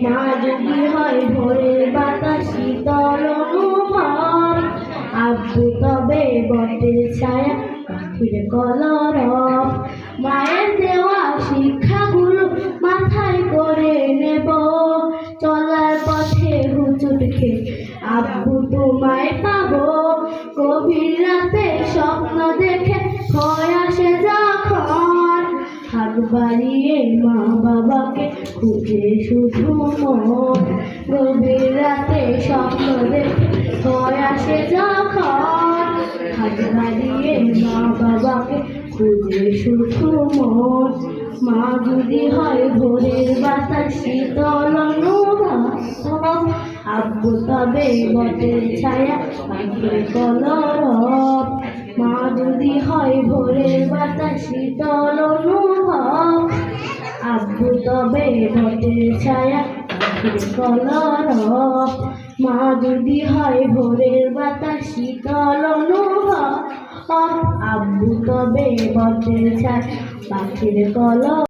মা যদি হয় ভোরের বাতাস শীতল অনুভব, আব্বু তবে বটের ছায়া পাখির কলরব। মায়ের দেওয়া শিক্ষাগুলো মাথায় করে নেব, চলার পথে হুচুট খেয়ে আব্বু তোমায় পাবো। গভীর রাতে স্বপ্ন দেখে ভয় আসে যখন, হাত বাড়িয়ে মা বাবাকে খুঁজে শুধু মন। গভীর রাতে স্বপ্ন দেখে ভয় আসে যখন, হাত বাড়িয়ে মা বাবাকে খুঁজে শুধু মন। মা যদি হয় ভোরের বাতাস শীতল অনুভব, আব্বু তবে বটের ছায়া পাখির কলরব। মা যদি হয় ভোরের বাতাস শীতল অনুভব, আব্বু তবে বটের ছায়া পাখির কলরব। মা যদি হয় ভোরের বাতাস শীতল অনুভব, আব্বু তবে বটের ছায়া পাখির কলরব।